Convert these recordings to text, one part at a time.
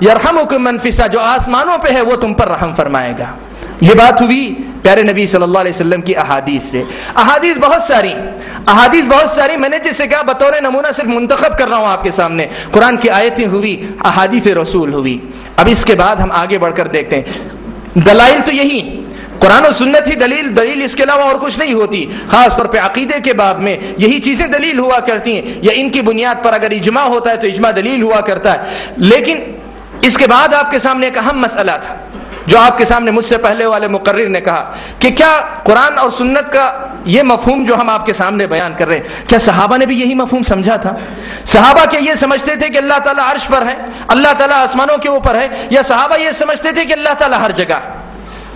यरहमुकुम मन फिस्सा, जो आसमानों पे है वो तुम पर रहम फरमाएगा। ये बात हुई प्यारे नबी सल्लल्लाहु अलैहि वसल्लम की अहादीस से। अहादीस बहुत सारी मैंने जैसे कहा बतौर नमूना सिर्फ मुंतखब कर रहा हूँ आपके सामने। कुरान की आयतें हुई, अहादीस रसूल हुई। अब इसके बाद हम आगे बढ़कर देखते हैं। दलाइल तो यही कुरान और सुन्नत ही दलील इसके अलावा और कुछ नहीं होती। खास तौर पे अकीदे के बाब में यही चीजें दलील हुआ करती हैं, या इनकी बुनियाद पर अगर इजमा होता है तो इजमा दलील हुआ करता है। लेकिन इसके बाद आपके सामने एक अहम मसला था जो आपके सामने मुझसे पहले वाले मुकर्रिर ने कहा कि क्या कुरान और सुन्नत का ये मफहूम जो हम आपके सामने बयान कर रहे हैं, क्या सहाबा ने भी यही मफहूम समझा था? सहाबा क्या ये समझते थे कि अल्लाह ताला अर्श पर है, अल्लाह ताला आसमानों के ऊपर है, या सहाबा ये समझते थे कि अल्लाह ताला हर जगह?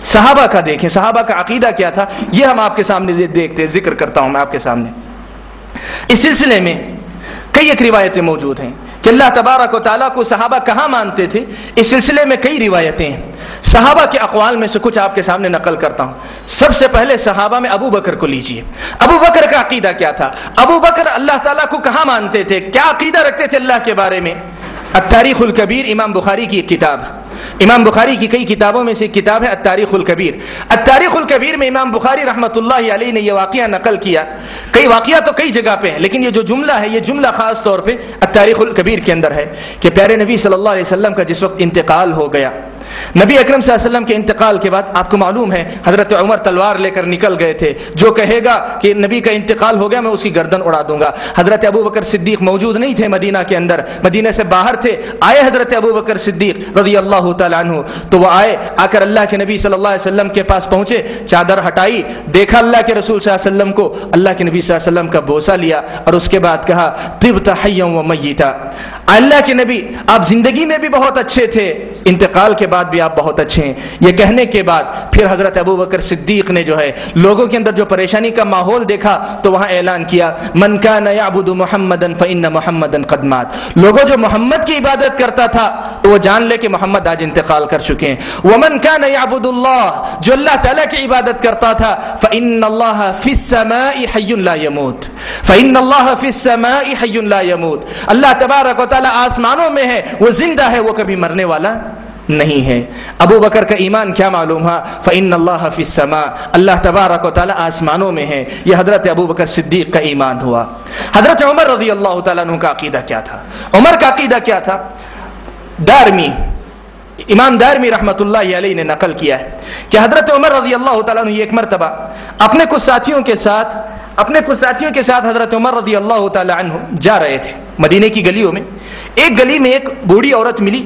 सहाबा का देखें, सहाबा का अकीदा क्या था, ये हम आपके सामने देखते, जिक्र करता हूं मैं आपके सामने। इस सिलसिले में कई एक रिवायतें मौजूद हैं कि अल्लाह तबारक व तआला को सहाबा कहाँ मानते थे। इस सिलसिले में कई रिवायतें हैं। सहाबा के अक़वाल में से कुछ आपके सामने नकल करता हूँ। सबसे पहले सहाबा में अबू बकर को लीजिए। अबू बकर का अकीदा क्या था? अबू बकर अल्लाह ताला को कहाँ मानते थे, क्या अकीदा रखते थे अल्लाह के बारे में? अत्तारीखुल कबीर, इमाम बुखारी की एक किताब, इमाम बुखारी की कई किताबों में से एक किताब है अत्तारीखुल कबीर। अत्तारीखुल कबीर में इमाम बुखारी रहमतुल्लाहि अलैहि ने यह वाक़या नकल किया। कई वाक़या तो कई जगह पे है, लेकिन ये जो जुमला है, ये जुमला खास तौर पे अत्तारीखुल कबीर के अंदर है कि प्यारे नबी सल्लल्लाहु अलैहि वसल्लम का जिस वक्त इंतकाल हो गया, नबी अकरम सल्लल्लाहु अलैहि वसल्लम के इंतकाल के बाद आपको मालूम है हजरत उमर तलवार लेकर निकल गए थे। जो कहेगा कि नबी का इंतकाल हो गया मैं उसकी गर्दन उड़ा दूंगा। हजरत अबू बकर सिद्दीक मौजूद नहीं थे मदीना के अंदर, मदीने से बाहर थे। आए हजरत अबू बकर सिद्दीक रज़ियल्लाहु तआला अन्हु, तो वो आए, आकर अल्लाह के नबी सल्लल्लाहु अलैहि वसल्लम के पास पहुंचे, चादर हटाई, देखा अल्लाह के रसूल सल्लल्लाहु अलैहि वसल्लम को, अल्लाह के नबी सल्लल्लाहु अलैहि वसल्लम का बोसा लिया और उसके बाद कहा तिब्त हय्यन व मय्यिता, अल्लाह के नबी आप जिंदगी में भी बहुत अच्छे थे, इंतकाल के बाद भी आप बहुत अच्छे हैं। ये कहने के बाद फिर हजरत अबू बकर सिद्दीक ने जो है लोगों के अंदर जो परेशानी का माहौल देखा तो वहां ऐलान किया मन कान यअबुदु मुहम्मदन फइन्न मुहम्मदन कद मात, लोगों जो मोहम्मद की इबादत करता था तो वो जान ले कि मोहम्मद आज इंतकाल कर चुके हैं। वमन कान यअबुदुल्लाह, जो अल्लाह ताला की इबादत करता था, फइन्नल्लाह फिस समाई हय्युन ला यमूत, फइन्नल्लाह फिस समाई हय्युन ला यमूत, अल्लाह तबारक व तआला आसमानों में है, वो जिंदा है, वो कभी मरने वाला नहीं है। अबू बकर का ईमान क्या मालूम हुआ? फ़इन्नल्लाह फ़िस समा, अल्लाह तबारक व तआला आसमानों में है। यह हजरत अबू बकर सिद्दीक का ईमान हुआ। हजरत उमर रज़ियल्लाहु तआला अन्हु का अकीदा क्या था? उमर का अकीदा क्या था? दारमी, इमाम दारमी रहमतुल्लाहि अलैहि ने नकल किया है कि हजरत उमर रज़ियल्लाहु तआला अन्हु एक मरतबा अपने कुछ साथियों के साथ हजरत उमर रज़ियल्लाहु तआला अन्हु जा रहे थे मदीने की गलियों में। एक गली में एक बूढ़ी औरत मिली,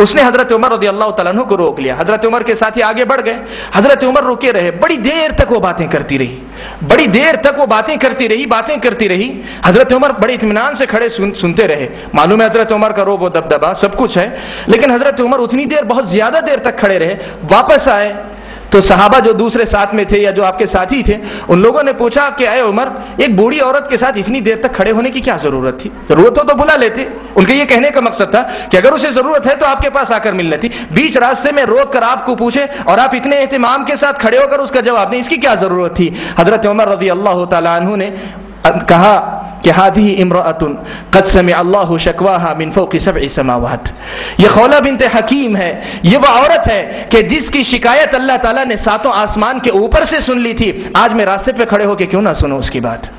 उसने हजरत उमर रज़ियल्लाहु तआला अन्हु को रोक लिया। हजरत उमर के साथी आगे बढ़ गए, हजरत उमर रुके रहे, बड़ी देर तक वो बातें करती रही। हजरत उमर बड़े इत्मीनान से खड़े सुनते रहे। मालूम है हजरत उमर का रोब व दबदबा सब कुछ है, लेकिन हजरत उमर उतनी देर, बहुत ज्यादा देर तक खड़े रहे। वापस आए तो सहाबा जो दूसरे साथ में थे या जो आपके साथी थे, उन लोगों ने पूछा कि आए उमर, एक बूढ़ी औरत के साथ इतनी देर तक खड़े होने की क्या जरूरत थी? जरूरत हो तो बुला लेते। उनके ये कहने का मकसद था कि अगर उसे जरूरत है तो आपके पास आकर मिल लेती। बीच रास्ते में रोक कर आपको पूछे और आप इतने एहतिमाम के साथ खड़े होकर उसका जवाब नहीं, इसकी क्या जरूरत थी? हजरत उमर रज़ियल्लाहु तआला अन्हु ने कहा कि हादिही इम्राअतुन क़द समिअ अल्लाहु शकवाहा मिन फ़ौक़ि सब'i समावात, ये खौला बिन्त हकीम है, ये वो औरत है कि जिसकी शिकायत अल्लाह ताला ने सातों आसमान के ऊपर से सुन ली थी। आज मैं रास्ते पे खड़े होके क्यों ना सुनो उसकी बात।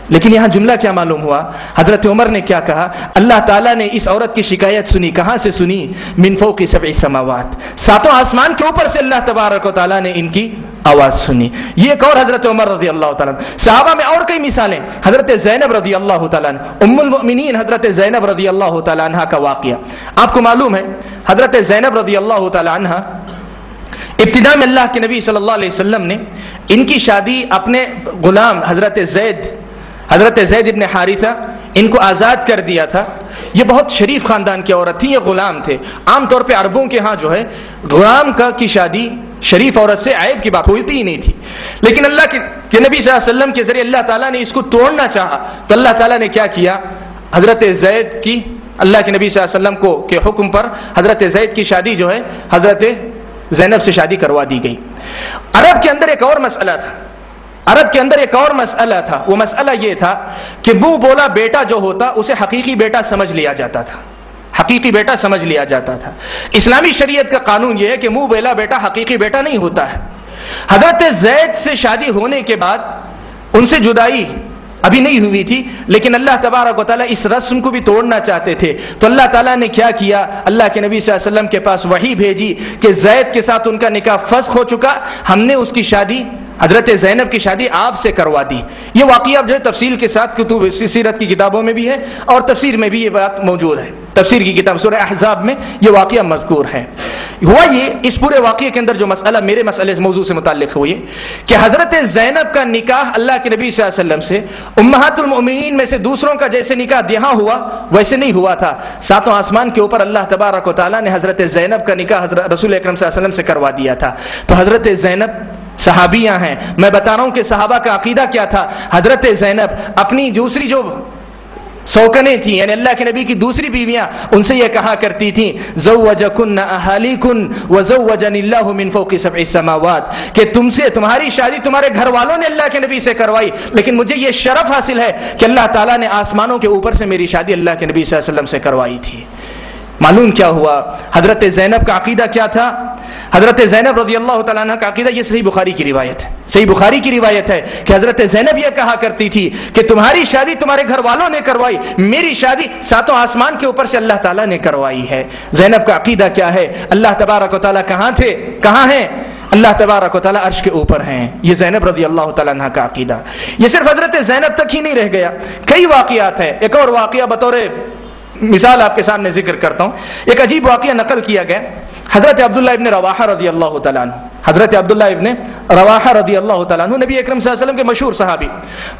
लेकिन यहाँ जुमला क्या मालूम हुआ? हजरत उमर ने क्या कहा? अल्लाह ताला ने इस औरत की शिकायत सुनी, कहाँ से सुनी? मिन फ़ौक़ि सब'i समावात, सातों आसमान के ऊपर से अल्लाह तबारक व तआला ने इनकी आवाज सुनी। ये एक और हजरत उमर रज़ियल्लाहु तआला। सहाबा में और कई मिसालें, हजरत ज़ैनब रज़ियल्लाहु तआला उम्मुल मुमिनीन हजरत ज़ैनब रज़ियल्लाहु तआला अन्हा का वाक़या आपको मालूम है। हजरत ज़ैनब रज़ियल्लाहु तआला अन्हा इब्तिदा में अल्लाह के नबी सल्लल्लाहु अलैहि वसल्लम ने इनकी शादी अपने गुलाम हजरत ज़ैद इब्न हारिसा इनको आज़ाद कर दिया था। ये बहुत शरीफ खानदान की औरत थी, ये गुलाम थे। आमतौर पे अरबों के यहाँ जो है गुलाम की शादी शरीफ औरत से आयब की बात होती ही नहीं थी, लेकिन अल्लाह के नबी सल्लल्लाहु अलैहि वसल्लम के जरिए अल्लाह ताला ने इसको तोड़ना चाहा तो अल्लाह ताला ने क्या किया? हजरत ज़ैद की, अल्लाह के नबी सल्लल्लाहु अलैहि वसल्लम के हुक्म पर हजरत ज़ैद की शादी जो है हजरत ज़ैनब से शादी करवा दी गई। अरब के अंदर एक और मसला था, वो मसला ये था कि बू बोला बेटा जो होता उसे हकीकी बेटा समझ लिया जाता था। حقیقی بیٹا سمجھ لیا جاتا تھا۔ اسلامی شریعت کا قانون یہ ہے کہ منہ بیلا بیٹا حقیقی بیٹا نہیں ہوتا ہے۔ حضرت زید سے شادی ہونے کے بعد ان سے جدائی ابھی نہیں ہوئی تھی، لیکن اللہ تبارک و تعالیٰ اس رسم کو بھی توڑنا چاہتے تھے، تو اللہ تعالیٰ نے کیا کیا، اللہ کے نبی صلی اللہ علیہ وسلم کے پاس وحی بھیجی کہ زید کے ساتھ ان کا نکاح فسخ ہو چکا، ہم نے اس کی شادی، حضرت زینب کی شادی آپ سے کروا دی۔ یہ واقعہ جو ہے تفصیل کے ساتھ کتب سیرت کی کتابوں میں بھی ہے اور تفسیر میں بھی یہ بات موجود ہے، تفسیر کی کتاب سورہ احزاب میں یہ واقعہ مذکور ہے۔ ہوا یہ، اس پورے واقعے کے اندر جو مسئلہ میرے مسئلے موضوع سے متعلق ہوئی کہ حضرت زینب کا نکاح اللہ کے نبی صلی اللہ علیہ وسلم سے امہات المؤمنین میں سے دوسروں کا جیسے نکاح یہاں ہوا ویسے نہیں ہوا تھا، ساتوں آسمان کے اوپر اللہ تبارک و تعالیٰ نے حضرت زینب کا نکاح حضرت رسول اکرم صلی اللہ علیہ وسلم سے کروا دیا تھا۔ تو حضرت زینب صحابیاں ہیں، میں بتا رہا ہوں کہ صحابہ کا عقیدہ کیا تھا۔ حضرت زینب اپنی دوسری جو سوکنیں تھیں، یعنی اللہ کے نبی کی دوسری بیویاں، ان سے یہ کہا کرتی تھیں زوجکن اہالیکن وزوجنی اللہ من فوق سبع السماوات، کہ تم سے تمہاری شادی تمہارے گھر والوں نے اللہ کے نبی سے کروائی، لیکن مجھے یہ شرف حاصل ہے کہ اللہ تعالیٰ نے آسمانوں کے اوپر سے میری شادی اللہ کے نبی صلی اللہ علیہ وسلم سے کروائی تھی۔ معلوم کیا ہوا، حضرت زینب کا عقیدہ کیا تھا؟ حضرت زینب رضی اللہ تعالیٰ عنہ کا عقیدہ، یہ صحیح بخاری کی روایت ہے، صحیح بخاری کی روایت ہے کہ حضرت زینب یہ کہا کرتی تھی کہ تمہاری شادی تمہارے گھر والوں نے کروائی، میری شادی ساتوں آسمان کے اوپر سے اللہ تعالیٰ نے کروائی ہے۔ زینب کا عقیدہ کیا ہے؟ اللہ تبارک و تعالیٰ کہاں تھے، کہاں ہیں؟ اللہ تبارک و تعالیٰ عرش کے اوپر ہیں۔ یہ زینب رضی اللہ تعالیٰ عنہ کا عقیدہ۔ یہ صرف حضرت زینب تک ہی نہیں رہ گیا، کئی واقعات ہیں۔ ایک اور واقعہ بطور مثال آپ کے سامنے ذکر کرتا ہوں۔ ایک عجیب واقعہ نقل کیا گیا، حضرت عبداللہ ابن رواحہ رضی اللہ تعالیٰ عنہ، حضرت عبداللہ ابن رواحہ رضی اللہ تعالیٰ عنہ نبی اکرم صلی اللہ علیہ وسلم کے مشہور صحابی،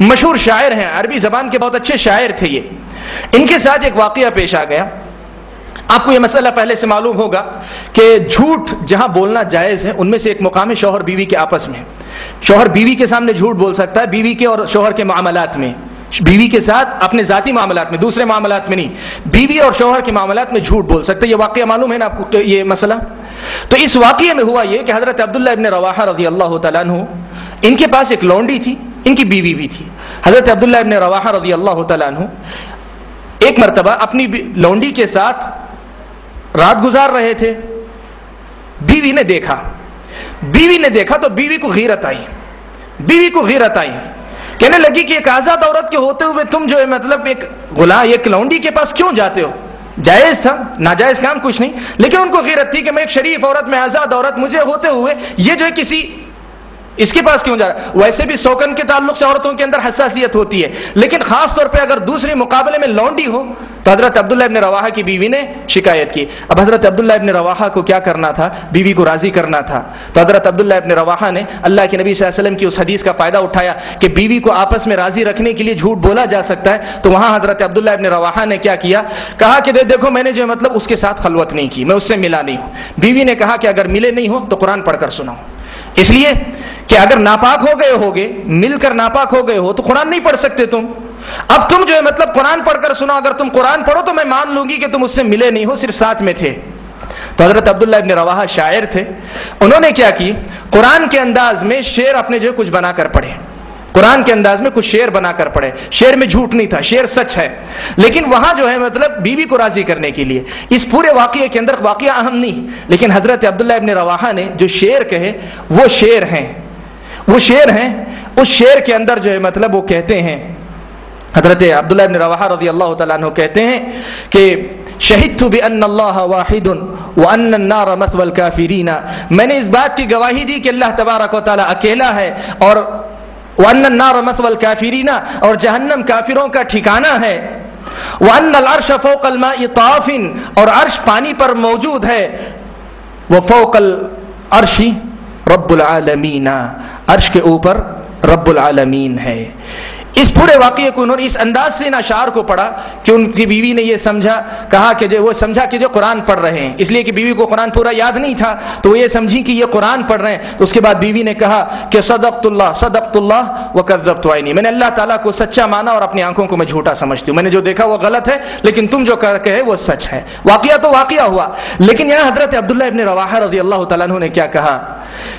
مشہور شاعر ہیں، عربی زبان کے بہت اچھے شاعر تھے یہ۔ ان کے ساتھ ایک واقعہ پیش آ گیا۔ آپ کو یہ مسئلہ پہلے سے معلوم ہوگا کہ جھوٹ جہاں بولنا جائز ہے ان میں سے ایک مقام ہے شوہر بیوی کے آپس میں۔ شوہر بیوی کے سامنے جھوٹ بول سکتا ہے، بیوی کے اور شوہر کے معاملات میں، بیوی کے ساتھ اپنے ذاتی معاملات میں، دوسرے معاملات میں نہیں، بیوی اور شوہر کے معاملات میں جھوٹ بول سکتے۔ یہ واقعہ معلوم ہے نا آپ کو یہ مسئلہ؟ تو اس واقعے میں ہوا یہ کہ حضرت عبداللہ ابن رواحہ رضی اللہ تعالیٰ عنہ، ان کے پاس ایک لونڈی تھی، ان کی بیوی بھی تھی۔ حضرت عبداللہ ابن رواحہ رضی اللہ تعالیٰ عنہ ایک مرتبہ اپنی لونڈی کے ساتھ رات گزار رہے تھے، بیوی نے دیکھا تو بیوی کو غیرت آئی، کہنے لگی کہ ایک آزاد عورت کے ہوتے ہوئے تم جو ہے مطلب ایک غلام، ایک لونڈی کے پاس کیوں جاتے ہو؟ جائز تھا، ناجائز کام کچھ نہیں، لیکن ان کو غیرت تھی کہ میں ایک شریف عورت، میں آزاد عورت، مجھے ہوتے ہوئے یہ جو ہے کسی اس کے پاس کیوں جا رہا ہے؟ ویسے بھی سوکن کے تعلق سے عورتوں کے اندر حساسیت ہوتی ہے، لیکن خاص طور پہ اگر دوسرے مقابلے میں لونڈی ہو تو حضرت عبداللہ ابن رواحہ کی بیوی نے شکایت کی۔ اب حضرت عبداللہ ابن رواحہ کو کیا کرنا تھا؟ بیوی کو راضی کرنا تھا۔ تو حضرت عبداللہ ابن رواحہ نے اللہ کے نبی صلی اللہ علیہ وسلم کی اس حدیث کا فائدہ اٹھایا کہ بیوی کو آپس میں راضی رکھنے کے لیے جھوٹ بولا جا سکتا ہے، تو وہاں حضرت عبداللہ ابن رواحہ نے کیا کیا؟ کہا کہ دیکھو میں نے جو مطلب اس کے ساتھ خلوت نہیں کی، میں اس سے ملا نہیں ہوں۔ بیوی نے کہا کہ اگر ملے نہیں ہو تو قرآن پڑھ کر سناؤ، اس لیے کہ اگر ناپاک ہو گئے ہوگے، مل کر ناپاک ہو گئے ہو تو قرآن نہیں پڑھ سکتے تم۔ اب تم جو ہے مطلب قرآن پڑھ کر سنو، اگر تم قرآن پڑھو تو میں مان لوں گی کہ تم اس سے ملے نہیں ہو، صرف ساتھ میں تھے۔ تو حضرت عبداللہ ابن رواحہ شاعر تھے، انہوں نے کیا کی؟ قرآن کے انداز میں شعر اپنے جو کچھ بنا کر پڑھے، قرآن کے انداز میں کچھ شعر بنا کر پڑھے۔ شعر میں جھوٹ نہیں تھا، شعر سچ ہے، لیکن وہاں جو ہے مطلب بیوی کو راضی کرنے کے لیے۔ اس پورے واقعے کے اندر واقعہ اہم نہیں، لیکن حضرت عبداللہ ابن رواحہ نے جو شعر کہے وہ شعر ہیں، اس شعر کے اندر جو ہے مطلب وہ کہتے ہیں، حضرت عبداللہ ابن رواحہ رضی اللہ تعالیٰ عنہ کہتے ہیں کہ شہدت بأن اللہ واحد وأن النار مثوى الكافرین، میں نے اس بات کی گواہی دی کہ اللہ تبارک و تعالیٰ اکیلا ہے، اور وأن النار مثوى الكافرین، اور جہنم کافروں کا ٹھکانہ ہے، وأن العرش فوق الماء طاف، اور عرش پانی پر موجود ہے، وفوق العرش رب العالمین، عرش کے اوپر رب العالمین ہے۔ اس پورے واقعے کو انہوں نے اس انداز سے ان اشعار کو پڑھا کہ ان کی بیوی نے یہ کہا کہ وہ سمجھا کہ جو قرآن پڑھ رہے ہیں، اس لیے کہ بیوی کو قرآن پورا یاد نہیں تھا، تو وہ یہ سمجھی کہ یہ قرآن پڑھ رہے ہیں۔ تو اس کے بعد بیوی نے کہا کہ صدقت اللہ وکذبت عینی، میں نے اللہ تعالیٰ کو سچا مانا اور اپنی آنکھوں کو میں جھوٹا سمجھتی ہوں، میں نے جو دیکھا وہ غلط ہے، لیکن تم جو کہے وہ سچ ہے۔ واقعہ تو واقعہ ہوا، لیکن یہاں حضرت عبداللہ ابن رواحہ رضی اللہ تعالیٰ عنہ نے کیا کہا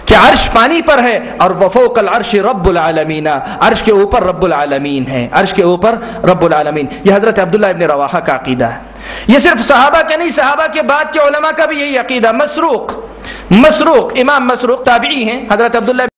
کہ عرش پانی پر ہے، اور وفوق العرش رب العالمین، عرش کے اوپر رب العالمین ہے، عرش کے اوپر رب العالمین۔ یہ حضرت عبداللہ ابن رواحہ کا عقیدہ ہے۔ یہ صرف صحابہ کے نہیں، صحابہ کے بعد کے علماء کا بھی یہی عقیدہ۔ مسروق امام مسروق تابعی ہیں، حضرت عبداللہ